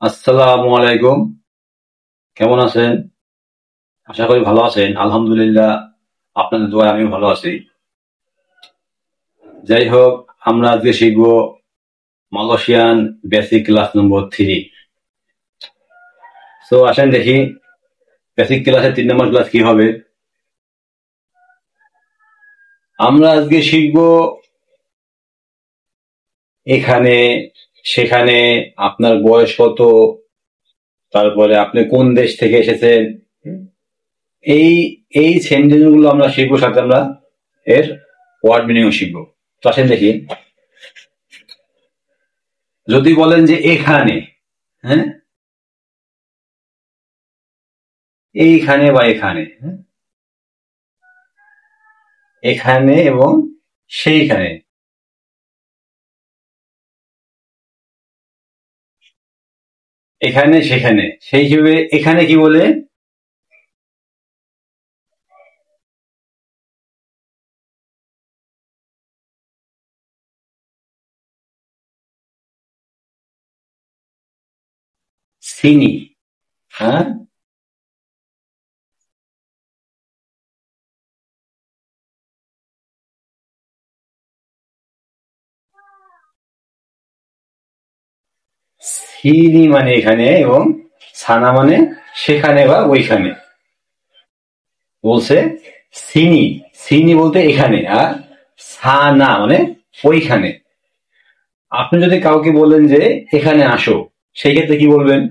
আসসালামু আলাইকুম। কেমন আছেন? আশা করি ভালো আছেন। আলহামদুলিল্লাহ, আপনাদের দোয়ায় আমিও ভালো আছি। যাই হোক, আমরা আজকে শিখব মালয়েশিয়ান বেসিক ক্লাস নম্বর 3। সো আসেন দেখি বেসিক ক্লাসের 3 নম্বর ক্লাস কি হবে। আমরা আজকে শিখব এখানে, সেখানে, আপনার বয়স কত, তারপরে আপনি কোন দেশ থেকে এসেছেন, এই এই সেন্টেন্স গুলো আমরা শিখবো, সাথে আমরা এর ওয়ার্ড মিনিংও শিখবো। তো আসেন দেখি, যদি বলেন যে এখানে, হ্যাঁ, এইখানে বা এখানে, হ্যাঁ, এখানে এবং সেইখানে, এখানে সেখানে, সেই হিসেবে এখানে কি বলে? সিনি। হ্যাঁ, সিনি মানে এখানে, এবং সানা মানে সেখানে বা ওইখানে। বলছে সিনি, সিনি বলতে এখানে, আর সানা মানে ওইখানে। আপনি যদি কাউকে বলেন যে এখানে আসো, সেই ক্ষেত্রে কি বলবেন?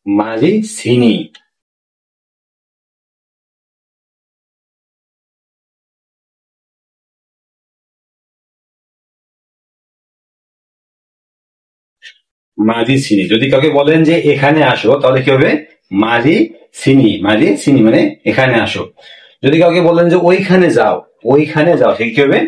মাঝি সিনি। মাঝি সিনি, যদি কাউকে বলেন যে এখানে আসো, তাহলে কি হবে? মাঝি সিনি, মাঝি সিনি মানে এখানে আসো। যদি কাউকে বলেন যে ওইখানে যাও, ওইখানে যাও, সে কি হবে?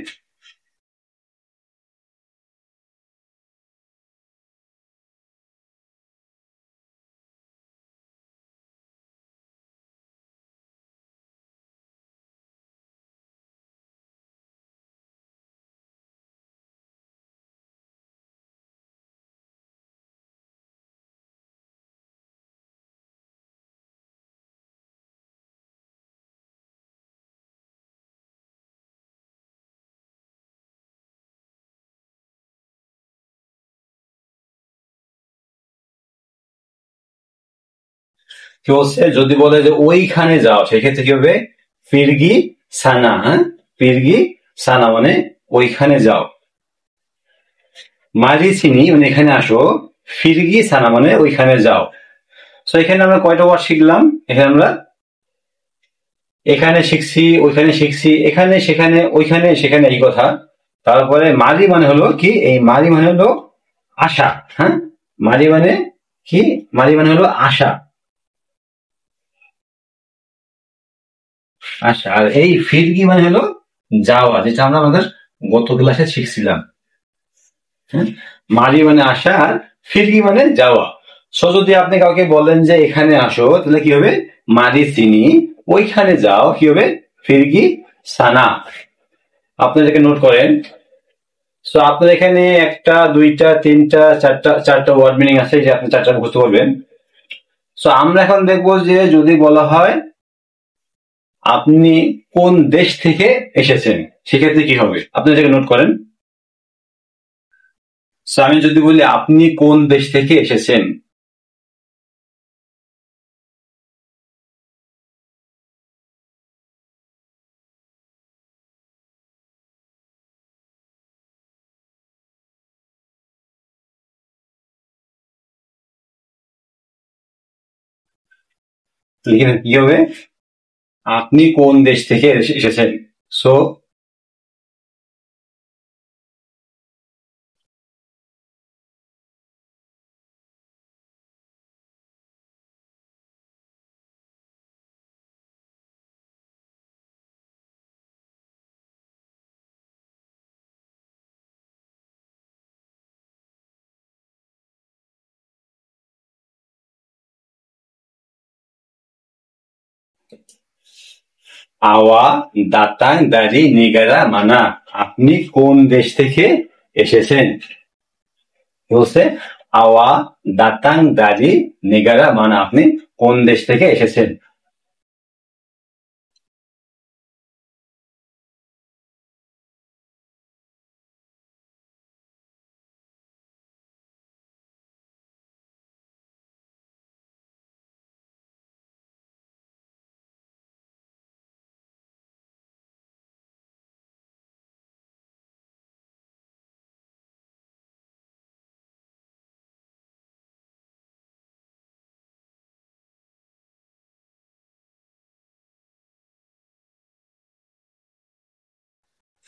কি বলছে? যদি বলে যে ওইখানে যাও, সেক্ষেত্রে কি হবে? ফিরগি সানা। হ্যাঁ, ফিরগি সানা মানে ওইখানে যাও। মাঝি চিনি মানে এখানে আসো, ফিরগি সানা মানে ওইখানে যাও। তো এখানে আমরা কয়টা ওয়ার্ড শিখলাম? এখানে আমরা এখানে শিখছি, ওইখানে শিখছি, এখানে সেখানে ওইখানে সেখানে, এই কথা। তারপরে মারি মানে হলো কি? এই মারি মানে হলো আশা। হ্যাঁ, মারি মানে কি? মারি মানে হলো আশা, আশা। আর এই ফিরগি মানে হলো যাওয়া, যেটা আমরা আমাদের গত ক্লাসে শিখছিলাম। হ্যাঁ, মারি মানে আশা, আর ফিরগি মানে যাওয়া। সো যদি আপনি কাউকে বলেন যে এখানে আসো, তাহলে কি হবে? মারি চিনি, ওইখানে যাও, কি হবে? ফিরগি সানা। আপনি এটাকে নোট করেন। সো আপনার এখানে একটা, দুইটা, তিনটা, চারটা, চারটা ওয়ার্ড মিনিং আছে, যে আপনি চারটা মুখস্থ করবেন। সো আমরা এখন দেখবো যে যদি বলা হয় আপনি কোন দেশ থেকে এসেছেন, সেক্ষেত্রে কি হবে? আপনি এটাকে নোট করেন। সো আমি যদি বলি আপনি কোন দেশ থেকে এসেছেন, লিখে কি হবে? আপনি কোন দেশ থেকে এসেছেন। সো আওয়া দাতাং দারি নিগারা মানা, আপনি কোন দেশ থেকে এসেছেন? বলছে আওয়া দাতাং দারি নিগারা মানা, আপনি কোন দেশ থেকে এসেছেন?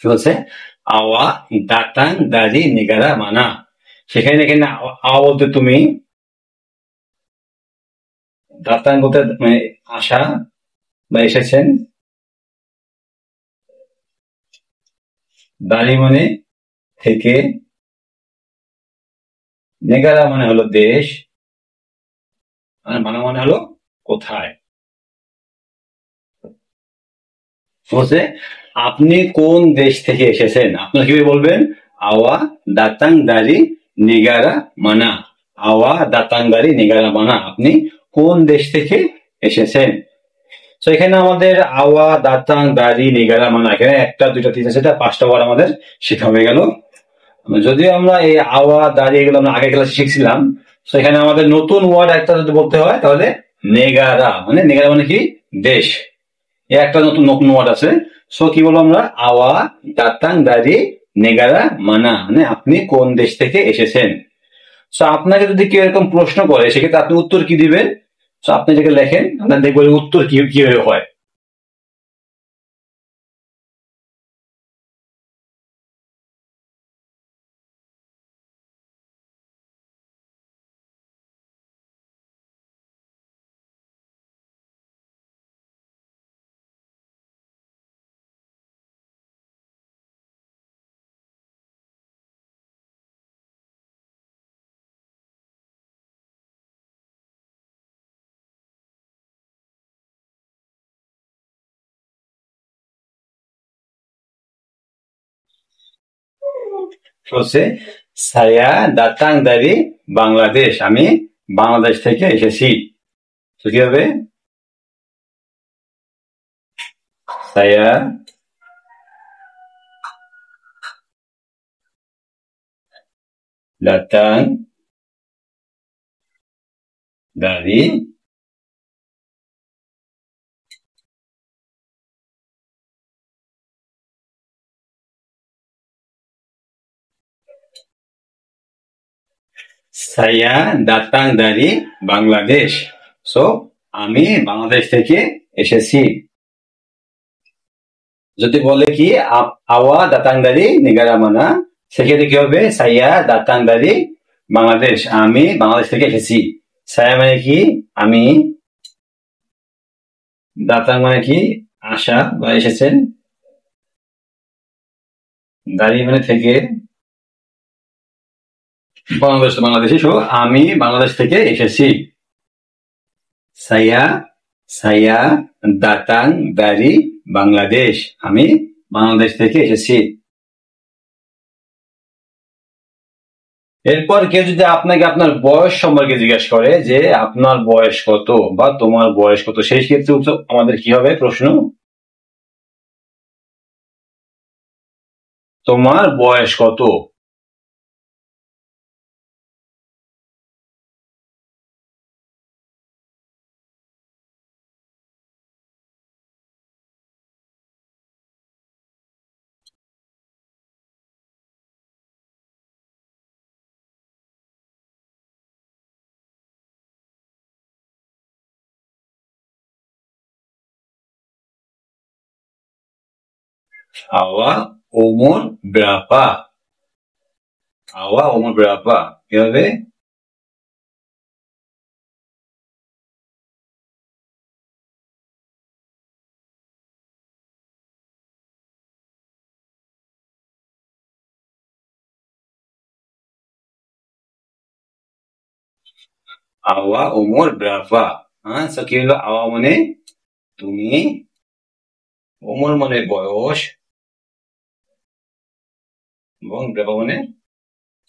বলছে আওয়া দাতাং দারি নিগারা মানা, সেখানে এখানে আওয়া বলতে তুমি, দাতাং বলতে মানে আসা বা এসেছেন, দারি মানে থেকে, নেগারা মানে হলো দেশ, আর মানা মানে হলো কোথায়। বলছে আপনি কোন দেশ থেকে এসেছেন, আপনারা কিভাবে বলবেন? আওয়া দাতাং দারি নিগারা মানা, আওয়া দাতাং দারি নিগারা মানা, আপনি কোন দেশ থেকে এসেছেন। তো এখানে আমাদের আওয়া দাতাং দারি নিগারা মানা, এখানে একটা দুইটা তিনটা চারটা পাঁচটা ওয়ার্ড আমাদের শেখা হয়ে গেল। যদিও আমরা এই আওয়া দারি এগুলো আমরা আগের ক্লাসে শিখছিলাম, তো এখানে আমাদের নতুন ওয়ার্ড একটা যদি বলতে হয় তাহলে নেগারা, মানে নেগারা মানে কি দেশ, একটা নতুন নতুন ওয়ার্ড আছে। সো কি বলবো আমরা? আওয়া দাতাং দারি নেগারা মানা, মানে আপনি কোন দেশ থেকে এসেছেন। সো আপনাকে যদি কেউ এরকম প্রশ্ন করে সেক্ষেত্রে আপনি উত্তর কি দিবেন? সো আপনি যেটা লেখেন আপনার দেখবেন উত্তর কিভাবে হয়। হচ্ছে সায়া দাতাং দারি বাংলাদেশ, আমি বাংলাদেশ থেকে এসেছি। তো কি হবে? সায়া দাতাং দারি সায়া দাতাং দারি বাংলাদেশ। সো আমি বাংলাদেশ থেকে এসেছি। যদি বলে কি আওয়া দাতাং দারি নিগারা মানা, সেক্ষেত্রে কি হবে? সাইয়া দাতাং দারি বাংলাদেশ, আমি বাংলাদেশ থেকে এসেছি। সায়া মানে কি আমি, দাতাং মানে কি আসা বা এসেছেন, দারি মানে থেকে, বাংলাদেশি। সো আমি বাংলাদেশ থেকে এসেছি। সাইয়া সাইয়া দাতাং দারি বাংলাদেশ, আমি বাংলাদেশ থেকে এসেছি। এরপর কেউ যদি আপনাকে আপনার বয়স সম্পর্কে জিজ্ঞেস করে যে আপনার বয়স কত বা তোমার বয়স কত, সেই ক্ষেত্রে আমাদের কি হবে প্রশ্ন? তোমার বয়স কত? আওয়া ওমর ব্রাপা, আওয়া ওমর ব্রাপা কি হবে? আওয়া ওমর ব্রাপা। হ্যাঁ, কি হলো? আওয়া মানে তুমি, ওমর মানে বয়স, এবং ব্রাভা মানে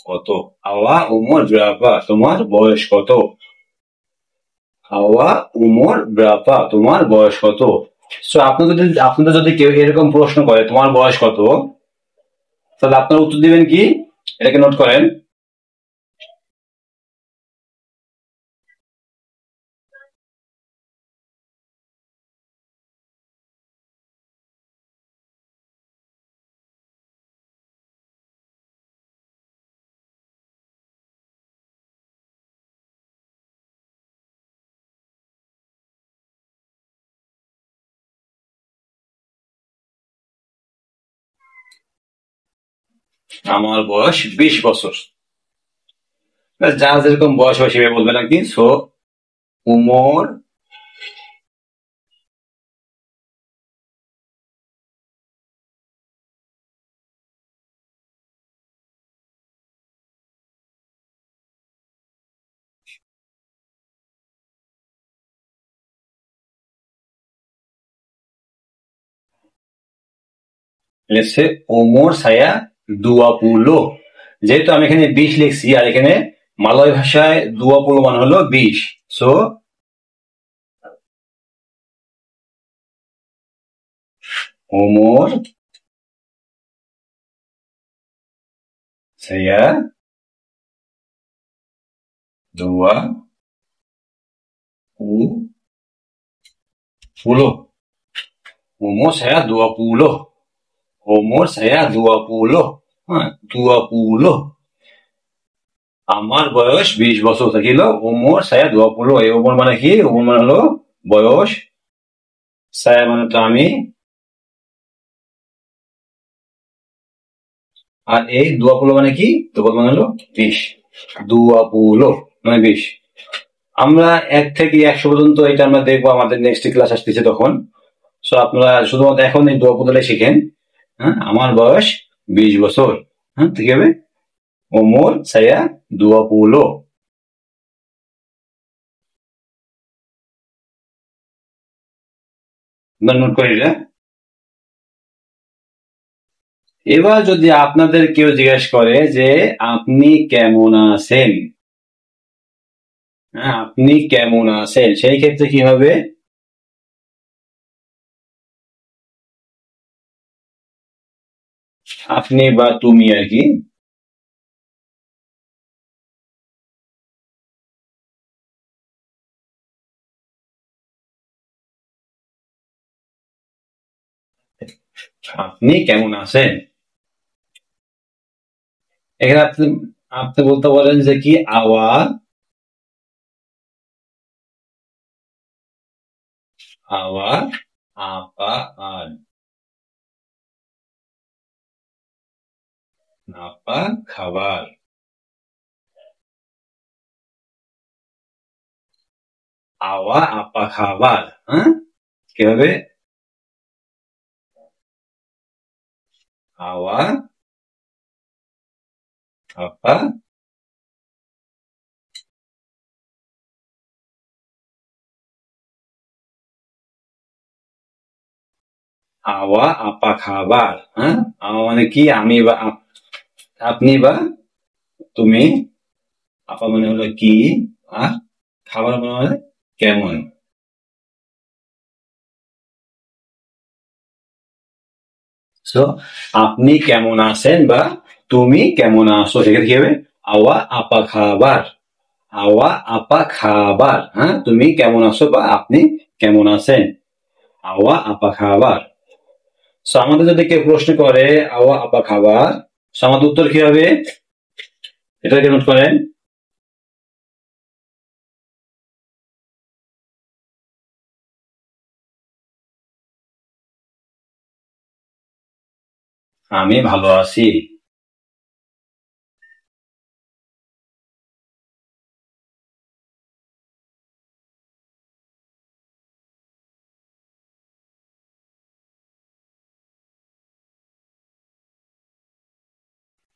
কত। আওয়া উমর ব্রাভা, তোমার বয়স কত। আওয়া উমর ব্রাভা, তোমার বয়স কত। সো আপনাদের যদি কেউ এরকম প্রশ্ন করে তোমার বয়স কত, তাহলে আপনার উত্তর দিবেন কি, এটাকে নোট করেন। আমার বয়স 20 বছর। যা যেরকম বয়স হয় সেভাবে বলবেন আর কি। সো উমর লিখছে ওমর সায়া 20, যেহেতু আমি এখানে 20 লিখছি আর এখানে মালয় ভাষায় 20 মানে হলো 20। সো ওমর সায়া 20, umur saya 20, umur saya 20, হ্যাঁ 20, আমার বয়স 20 বছর থাকিল। উমর সায়া 20, এই উমর মানে কি, উমর মানে হলো বয়স, সায়া মানে তো আমি, আর এই 20 মানে কি, 20 মানে হলো 20, 20 মানে 20। আমরা 1 থেকে 100 পর্যন্ত এটা আমরা দেখবো আমাদের নেক্সট ক্লাস আসতেছে তখন। সো আপনারা শুধুমাত্র এখন এই 20 শিখেন। হ্যাঁ, আমার বয়স 20 বছর। হ্যাঁ, ঠিক হবে। umur saya 20. নোট করি এটা। এবার যদি আপনাদের কেউ জিজ্ঞেস করে যে আপনি কেমন আছেন, হ্যাঁ আপনি কেমন আছেন, সেই ক্ষেত্রে কি হবে, আপনি বা তুমি আর কি। আপনি কেমন আছেন, এখানে আপনি আপনি বলতে পারেন যে কি আওয়া, আওয়া আপা আর আপা খাবার, আওয়া আপা খাবার। হ্যাঁ, কি হবে, আওয়া আপা, আওয়া আপা খাবার। হ্যাঁ, আওয়া মানে কি, আমি বা আপনি বা তুমি, আপা মানে হলো কি, আর খাবার মানে হলো কেমন। সো আপনি কেমন আছেন বা তুমি কেমন আছো, সেক্ষেত্রে কি হবে, আওয়া আপা খাবার, আওয়া আপা খাবার। হ্যাঁ, তুমি কেমন আছো বা আপনি কেমন আছেন, আওয়া আপা খাবার। সো আমাদের যদি কেউ প্রশ্ন করে আওয়া আপা খাবার, সো আমাদের উত্তর কি হবে, এটাকে নোট করেন। আমি ভালো আছি।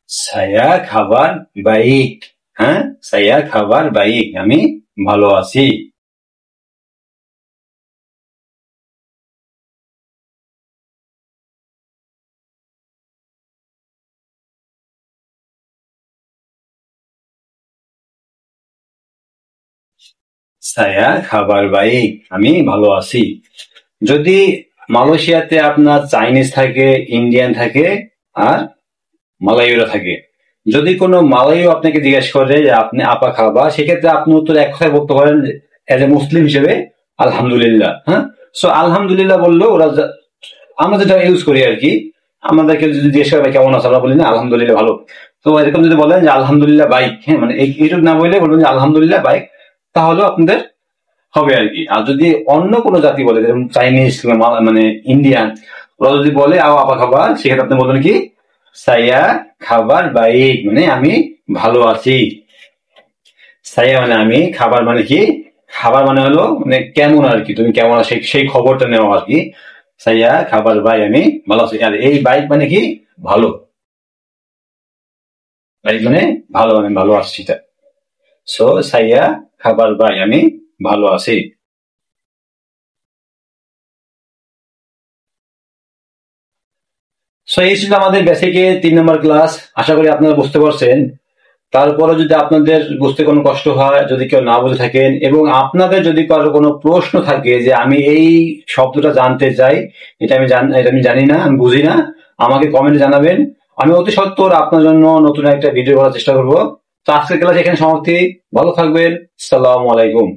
saya খাবার baik, হ্যাঁ saya খাবার baik, আমি ভালো আছি। সায়া খাবার বাইক, আমি ভালো আছি। যদি মালয়েশিয়াতে আপনার চাইনিজ থাকে, ইন্ডিয়ান থাকে, আর মালাইরা থাকে। যদি কোনো মালাইও আপনাকে জিজ্ঞেস করে যে আপনি আপা খাবা, সেক্ষেত্রে আপনি উত্তর এক কথায় বলতে পারেন এজ এ মুসলিম হিসেবে আলহামদুলিল্লাহ। হ্যাঁ, সো আলহামদুলিল্লাহ বললো ওরা, আমরা যেটা ইউজ করি আর কি, আমাদেরকে যদি জিজ্ঞেস করে কেমন আছে, আমরা বলি না আলহামদুলিল্লাহ ভালো। তো এরকম যদি বলেন যে আলহামদুলিল্লাহ বাইক, হ্যাঁ মানে এইটুকু না বললে বলবেন যে আলহামদুলিল্লাহ বাইক, তাহলেও আপনাদের হবে আর কি। আর যদি অন্য কোনো জাতি বলে, যেরকম চাইনিজ মানে ইন্ডিয়ান, ওরা যদি বলে আও আপা খাবার, সেক্ষেত্রে আপনি বলবেন কি সাইয়া খাবার বাইক, মানে আমি ভালো আছি। সাইয়া মানে আমি, খাবার মানে কি, খাবার মানে হলো মানে কেমন আর কি, তুমি কেমন আছো সেই খবরটা নেওয়া আর কি। সাইয়া খাবার বাই, আমি ভালো আছি। আর এই বাইক মানে কি, ভালো। বাইক মানে ভালো, মানে ভালো আছি। সো সাইয়া খাবার বাই, আমি ভালো আছি। সো এই ছিল আমাদের বেসিকে 3 নম্বর ক্লাস। আশা করি আপনারা বুঝতে পারছেন। তারপরে যদি আপনাদের বুঝতে কোনো কষ্ট হয়, যদি কেউ না বুঝে থাকেন, এবং আপনাদের যদি কারো কোনো প্রশ্ন থাকে যে আমি এই শব্দটা জানতে চাই, এটা আমি জানি না, আমি বুঝি না, আমাকে কমেন্টে জানাবেন। আমি অতি সত্বর আপনার জন্য নতুন একটা ভিডিও করার চেষ্টা করব। তো আজকের ক্লাস এখানে সমাপ্তি। ভালো থাকবেন। আসসালামু আলাইকুম।